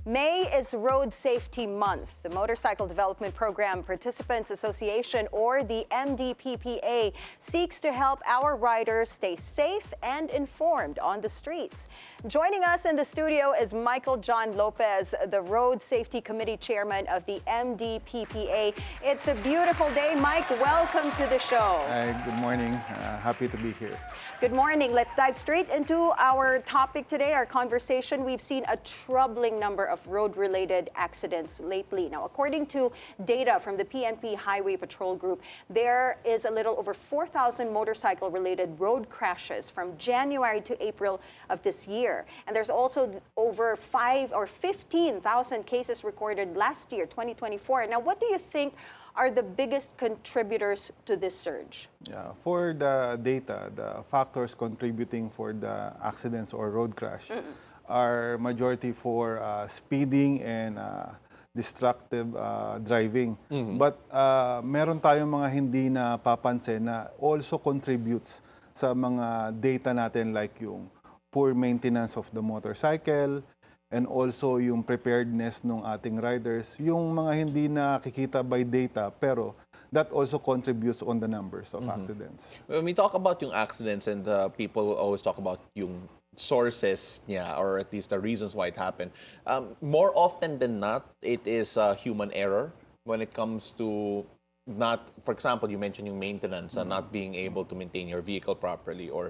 May is Road Safety Month. The Motorcycle Development Program Participants Association, or the MDPPA, seeks to help our riders stay safe and informed on the streets. Joining us in the studio is Michael John Lopez, the Road Safety Committee Chairman of the MDPPA. It's a beautiful day. Mike, welcome to the show. Hi, good morning. Happy to be here. Good morning. Let's dive straight into our topic today, our conversation. We've seen a troubling number of road-related accidents lately. Now, according to data from the PNP Highway Patrol Group, there is a little over 4,000 motorcycle-related road crashes from January to April of this year. And there's also over 15,000 cases recorded last year, 2024. Now, what do you think are the biggest contributors to this surge? Yeah, for the data, the factors contributing for the accidents or road crash are majority for speeding and destructive driving. But meron tayong mga hindi na papansin na also contributes sa mga data natin, like yung poor maintenance of the motorcycle, and also yung preparedness ng ating riders, yung mga hindi nakikita by data, pero that also contributes on the numbers of accidents. When we talk about yung accidents, and people always talk about yung sources niya, or at least the reasons why it happened, more often than not, it is human error when it comes to not, for example, you mentioned yung maintenance, not being able to maintain your vehicle properly, or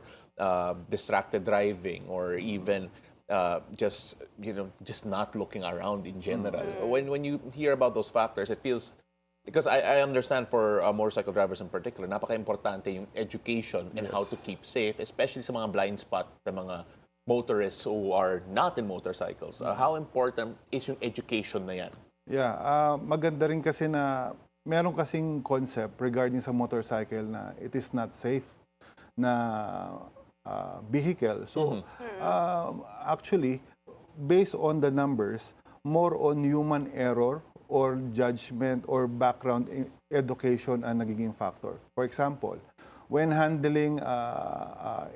distracted driving, or even just not looking around in general. When you hear about those factors, it feels, because I understand for motorcycle drivers in particular, napaka-importante yung education and how to keep safe, especially sa mga blind spot na mga motorists who are not in motorcycles. How important is yung education na yan? Yeah, maganda rin kasi na meron kasing concept regarding sa motorcycle na it is not safe na vehicle. So, actually, based on the numbers, more on human error or judgment or background education ang nagiging factor. For example, when handling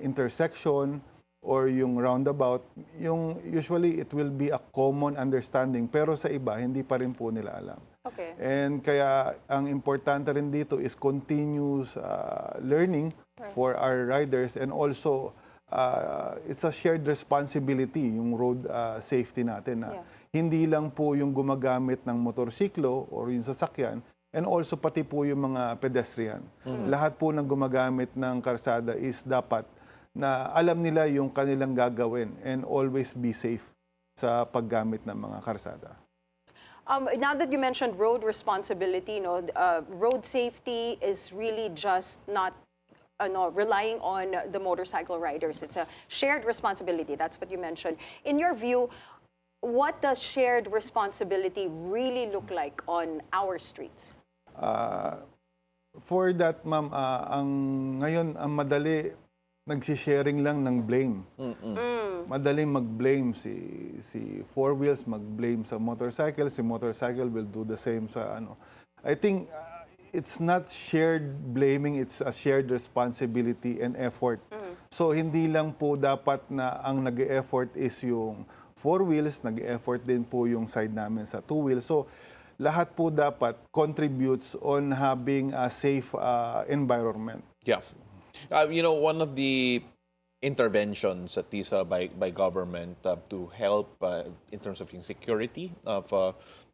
intersection or yung roundabout, usually it will be a common understanding, pero sa iba, hindi pa rin po nila alam. Okay. And kaya ang importante rin dito is continuous learning for our riders, and also it's a shared responsibility yung road safety natin na hindi lang po yung gumagamit ng motorsiklo or yung sasakyan, and also pati po yung mga pedestrian. Lahat po ng gumagamit ng karsada is dapat na alam nila yung kanilang gagawin and always be safe sa paggamit ng mga karsada. Now that you mentioned road responsibility, road safety is really just not relying on the motorcycle riders. It's a shared responsibility. That's what you mentioned. In your view, what does shared responsibility really look like on our streets? For that, ma'am, ngayon, ang madali, nagsisharing lang ng blame. Madaling mag-blame si four wheels, mag-blame sa motorcycle, si motorcycle will do the same sa ano. I think it's not shared blaming, it's a shared responsibility and effort. So hindi lang po dapat na ang nag-e-effort is yung four wheels, nag-e-effort din po yung side namin sa two wheels. So lahat po dapat contributes on having a safe environment. Yeah. One of the interventions, at least by government, to help in terms of yung security of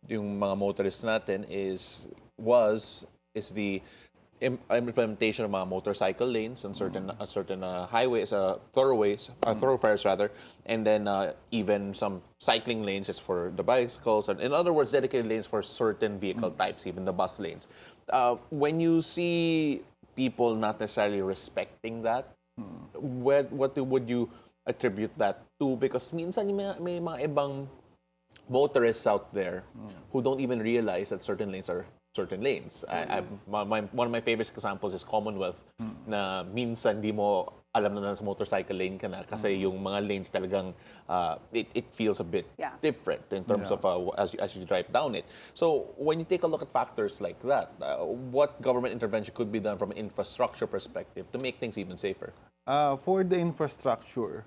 yung mga motorists natin is the implementation of mga motorcycle lanes and certain highways, thoroughfares rather, and then even some cycling lanes is for the bicycles, and in other words, dedicated lanes for certain vehicle types, even the bus lanes. When you see people not necessarily respecting that, what would you attribute that to? Because minsan may mga ibang motorists out there who don't even realize that certain lanes are certain lanes. One of my favorite examples is Commonwealth, na minsan di mo alam na sa motorcycle lane ka na kasi yung mga lanes talagang it feels a bit different in terms of as you drive down it. So when you take a look at factors like that, what government intervention could be done from an infrastructure perspective to make things even safer? For the infrastructure,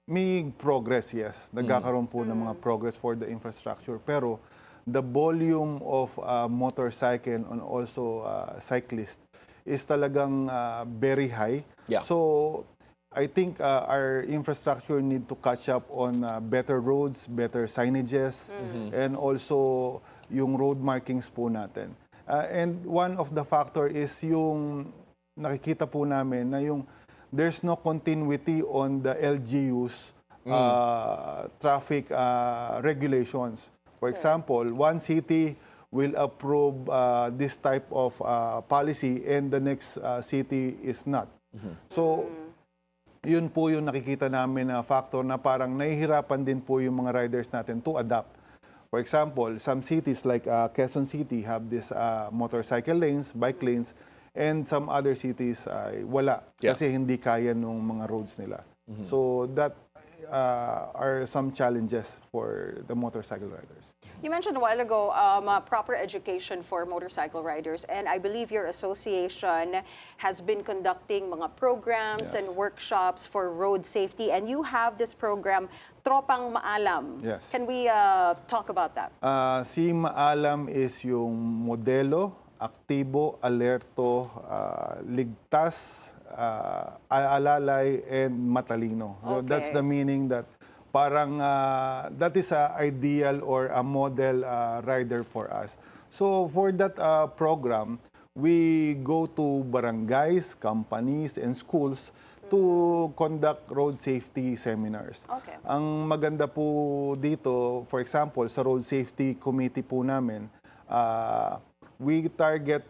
may progress, yes. Nagkakaroon po ng mga progress for the infrastructure. Pero the volume of motorcycle and also cyclist is talagang very high. Yeah. So I think our infrastructure need to catch up on better roads, better signages, and also yung road markings po natin. And one of the factor is yung nakikita po namin na yung there's no continuity on the LGU's traffic regulations. For example, one city will approve this type of policy and the next city is not. So, yun po yung nakikita namin na factor na parang nahihirapan din po yung mga riders natin to adapt. For example, some cities like Quezon City have this motorcycle lanes, bike lanes, and some other cities ay wala kasi hindi kaya nung mga roads nila. So that are some challenges for the motorcycle riders. You mentioned a while ago proper education for motorcycle riders, and I believe your association has been conducting mga programs and workshops for road safety, and you have this program, Tropang Maalam. Yes. Can we talk about that? Si Maalam is yung modelo, aktibo, alerto, ligtas, alalay, and matalino. So that's the meaning that parang that is a ideal or a model rider for us. So for that program, we go to barangays, companies, and schools to conduct road safety seminars. Okay. Ang maganda po dito, for example, sa road safety committee po namin, we target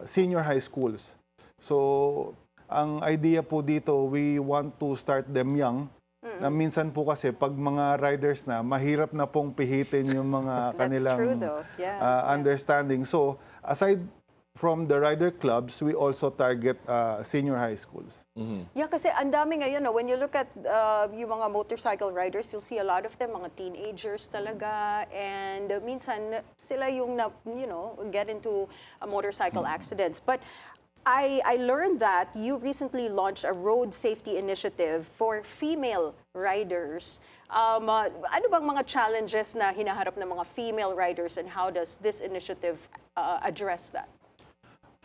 senior high schools. So, ang idea po dito, we want to start them young. Na minsan po kasi, pag mga riders na, mahirap na pong pihitin yung mga kanilang understanding. So, aside from the rider clubs, we also target senior high schools. Yeah, kasi ang dami ngayon, no? When you look at yung mga motorcycle riders, you'll see a lot of them, mga teenagers talaga, and minsan sila yung get into motorcycle accidents. But I learned that you recently launched a road safety initiative for female riders. Ano bang mga challenges na hinaharap ng mga female riders, and how does this initiative address that?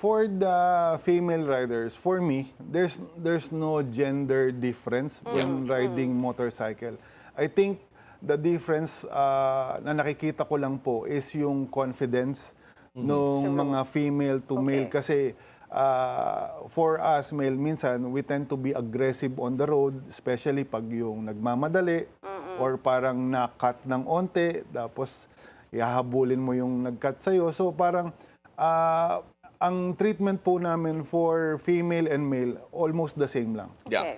For the female riders, for me, there's no gender difference when riding motorcycle. I think the difference na nakikita ko lang po is yung confidence ng mga female to male. Kasi for us, male, minsan, we tend to be aggressive on the road, especially pag yung nagmamadali or parang na-cut ng onte, tapos ihahabulin mo yung nag-cut sa'yo. So parang ang treatment po namin for female and male, almost the same lang. Yeah.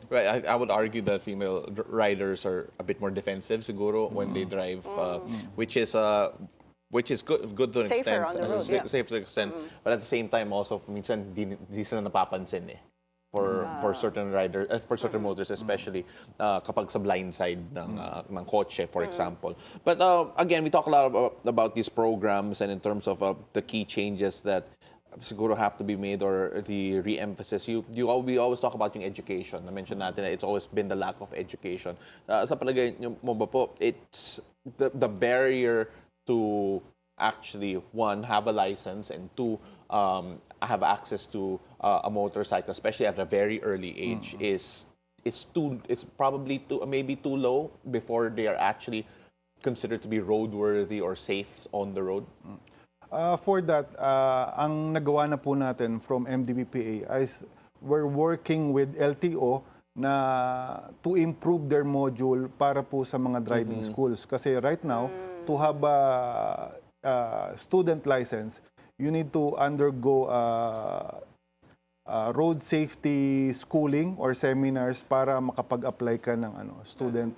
Right, I would argue that female riders are a bit more defensive siguro when they drive, which is good to an Safer extent. on the road, Safe to an extent. But at the same time also, minsan di sila napapansin for certain riders, for certain motors especially kapag sa blind side ng kotse, for example. But again, we talk a lot about these programs and in terms of the key changes that siguro have to be made or the re-emphasis. We always talk about yung education. Na-mention natin na it's always been the lack of education. Sa palagay mo ba po, it's the barrier to actually, one, have a license, and two, have access to a motorcycle, especially at a very early age, it's probably maybe too low before they are actually considered to be roadworthy or safe on the road? For that, ang nagawa na po natin from MDPPA is we're working with LTO na to improve their module para po sa mga driving schools. Kasi right now, to have a student license, you need to undergo road safety schooling or seminars para makapag-apply ka ng student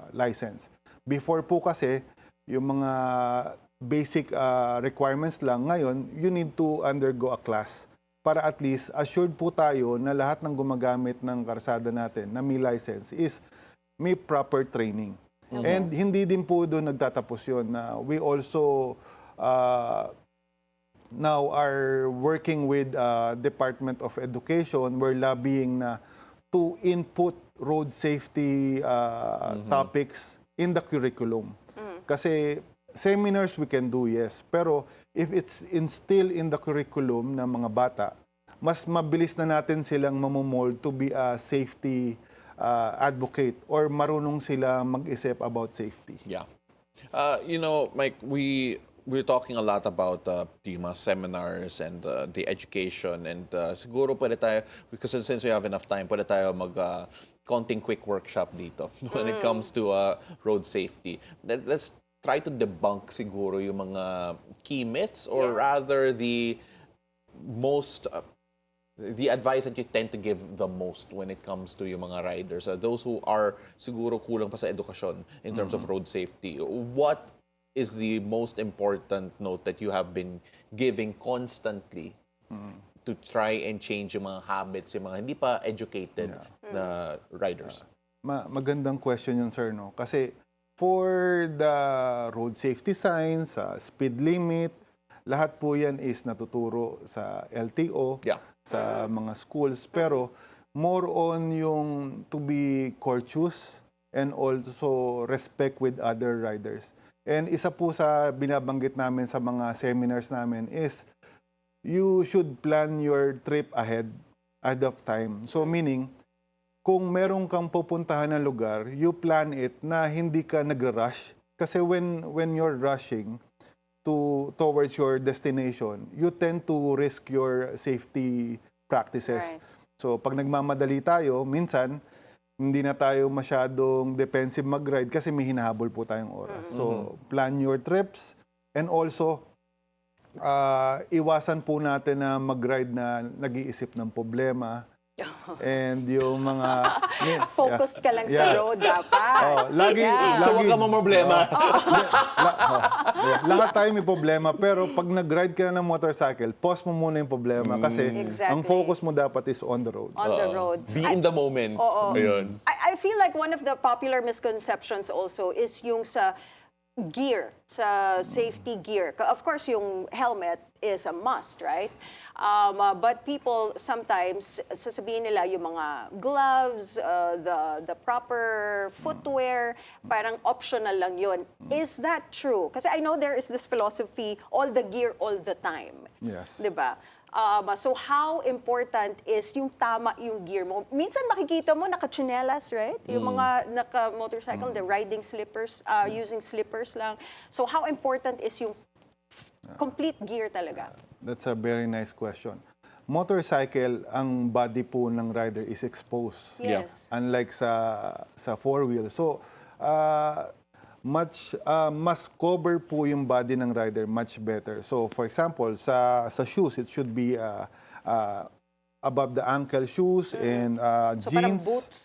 license. Before po kasi, yung mga basic requirements lang, ngayon, you need to undergo a class para at least assured po tayo na lahat ng gumagamit ng karsada natin na may license is may proper training. And hindi din po doon nagtatapos yun. We also now are working with Department of Education. We're lobbying na to input road safety topics in the curriculum. Kasi seminars we can do, yes. Pero if it's instilled in the curriculum ng mga bata, mas mabilis na natin silang mamomold to be a safety advocate or marunong sila mag-isip about safety. Yeah. Mike, we're talking a lot about the mga seminars and the education, and siguro pwede tayo, because since we have enough time, pwede tayo konting quick workshop dito when it comes to road safety. Let's try to debunk siguro yung mga key myths, or rather the most the advice that you tend to give the most when it comes to yung mga riders, those who are siguro kulang pa sa edukasyon in terms of road safety. What is the most important note that you have been giving constantly to try and change yung mga habits, yung mga hindi pa educated na riders? Magandang question yun, sir, no? Kasi for the road safety signs, speed limit, lahat po yan is natuturo sa LTO, sa mga schools. Pero more on yung to be courteous and also respect with other riders. And isa po sa binabanggit namin sa mga seminars namin is you should plan your trip ahead of time. So meaning, kung meron kang pupuntahan na lugar, you plan it na hindi ka nag-rush. Kasi when you're rushing towards your destination, you tend to risk your safety practices. Right. So pag nagmamadali tayo, minsan hindi na tayo masyadong defensive mag-ride kasi may hinahabol po tayong oras. So plan your trips, and also iwasan po natin na mag-ride na nag-iisip ng problema. And yung mga focused ka lang sa road dapat. So wag ka problema. Lahat tayo may problema, pero pag nag-ride ka na ng motorcycle, pause mo muna yung problema kasi ang focus mo dapat is on the road. On the road. Be in the moment. Ayun. I feel like one of the popular misconceptions also is yung sa gear, sa safety gear. Of course, yung helmet is a must, right? But people sometimes sasabihin nila yung mga gloves, the proper footwear, parang optional lang yun. Is that true? Kasi I know there is this philosophy, all the gear all the time. Yes. Diba? So how important is yung tama yung gear mo? Minsan makikita mo naka-chinelas, right? Yung mga naka-motorcycle, the riding slippers, using slippers lang. So how important is yung complete gear talaga? That's a very nice question. Motorcycle, ang body po ng rider is exposed. Yes. Unlike sa four-wheel. So, mas cover po yung body ng rider much better. So, for example, sa shoes, it should be above the ankle shoes and So jeans. parang boots?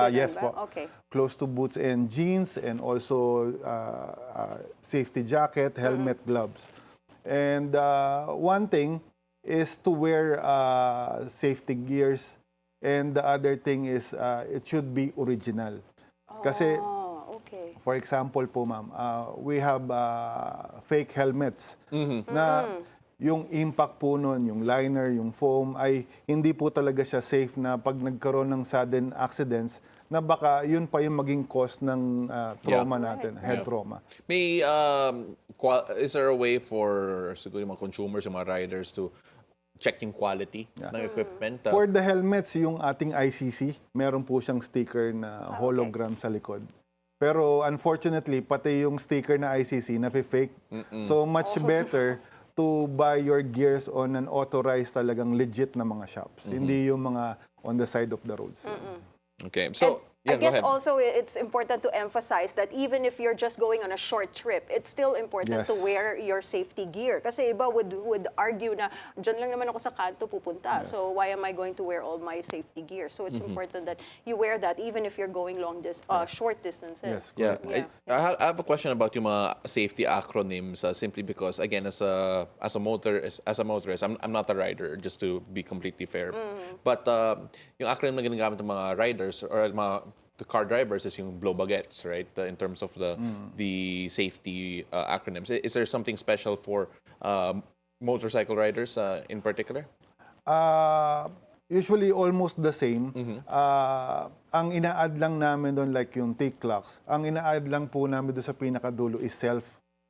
Yes ba? po. Okay. Close to boots and jeans, and also safety jacket, helmet, gloves. And one thing is to wear safety gears, and the other thing is it should be original. Kasi, Okay. for example po ma'am, we have fake helmets na yung impact po nun, yung liner, yung foam, ay hindi po talaga siya safe na pag nagkaroon ng sudden accidents, na baka yun pa yung maging cause ng trauma natin, head trauma. May, is there a way for siguro yung mga consumers, yung mga riders to check yung quality ng equipment? For the helmets, yung ating ICC, meron po siyang sticker na hologram sa likod. Pero unfortunately, pati yung sticker na ICC, na-fake. So much better to buy your gears on an authorized talagang legit na mga shops. Hindi yung mga on the side of the roads. Okay, so I go guess ahead. also it's important to emphasize that even if you're just going on a short trip, it's still important to Yes. wear your safety gear. Kasi iba would argue na dyan lang naman ako sa kanto pupunta. Yes. So why am I going to wear all my safety gear? So it's important that you wear that even if you're going short distances. Yes. Yeah, Yeah. I have a question about yung mga safety acronyms, simply because again, as a motorist, I'm not a rider, just to be completely fair. But yung acronym na ginagamit ng mga riders or the car drivers is yung blow baguettes, right? In terms of the safety acronyms, is there something special for motorcycle riders in particular? usually almost the same. Ang ina-add lang namin doon, like yung tick clocks, ang ina-add lang po namin doon sa pinakadulo is self.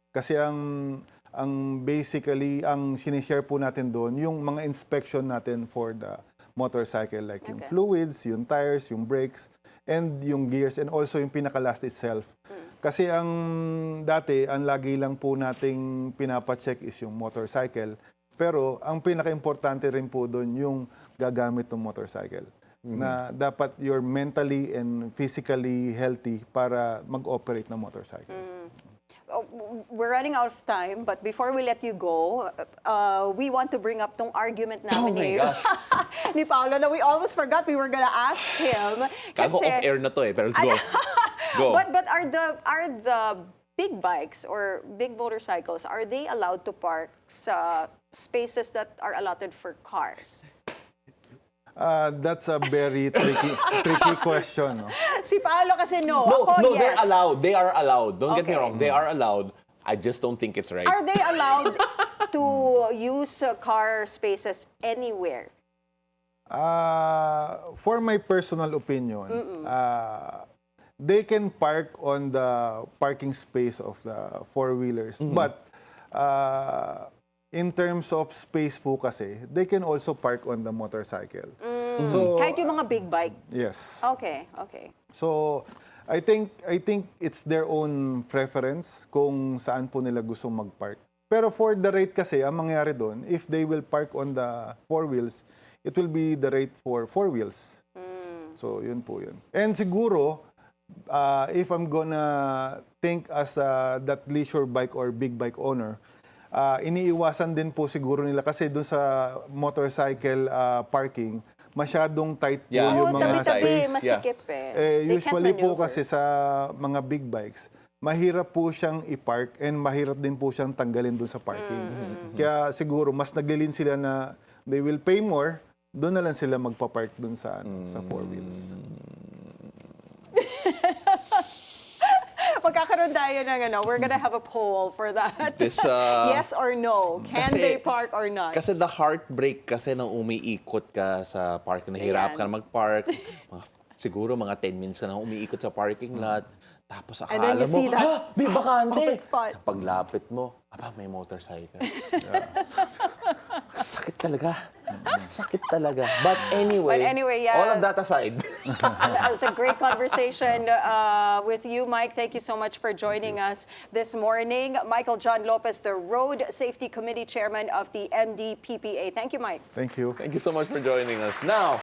Kasi ang basically, ang sinishare po natin doon, yung mga inspection natin for the motorcycle, like yung fluids, yung tires, yung brakes, and yung gears, and also yung pinaka-last itself. Kasi ang dati, ang lagi lang po nating pinapacheck is yung motorcycle. Pero ang pinaka-importante rin po doon yung gagamit ng motorcycle. Na dapat you're mentally and physically healthy para mag-operate ng motorcycle. We're running out of time, but before we let you go, we want to bring up tong argument namin Oh my gosh. ni Paolo that we almost forgot we were gonna ask him. Kago off-air na to eh, pero let's go. Go. But are the big bikes or big motorcycles, are they allowed to park sa spaces that are allotted for cars? That's a very tricky question. No? Si Paolo kasi no. No, Ako, no, yes. they're allowed. They are allowed. Don't get me Okay. wrong. They are allowed. I just don't think it's right. Are they allowed to use car spaces anywhere? For my personal opinion, they can park on the parking space of the four-wheelers. But in terms of space po kasi, they can also park on the motorcycle. So, Kahit yung mga big bike? yes. Okay. So, I think it's their own preference kung saan po nila gusto mag-park. Pero for the rate kasi, ang mangyari doon, if they will park on the four wheels, it will be the rate for four wheels. So, yun po yun. And siguro, if I'm gonna think as that leisure bike or big bike owner, iniiwasan din po siguro nila kasi doon sa motorcycle parking, masyadong tight po Yeah. yung mga tabi-tabi, space. masikip Usually po maneuver. kasi sa mga big bikes, mahirap po siyang i-park and mahirap din po siyang tanggalin doon sa parking. Kaya siguro mas naglilin sila na they will pay more, doon na lang sila magpa-park doon sa sa four wheels. Magkakaroon tayo ng we're gonna have a poll for that. This, yes or no? Can kasi- they park or not? Kasi the heartbreak kasi nang umiikot ka sa park, nahihirap ka na mag-park. Siguro mga 10 minutes ka na umiikot sa parking lot. Tapos And then akala you mo, see that may bakante. open spot. Paglapit mo, may motorcycle. Sakit talaga. Sakit talaga. But anyway, yeah. all of that aside. That was a great conversation with you, Mike. Thank you so much for joining us this morning. Michael John Lopez, the Road Safety Committee Chairman of the MDPPA. Thank you, Mike. Thank you. Thank you so much for joining us. Now,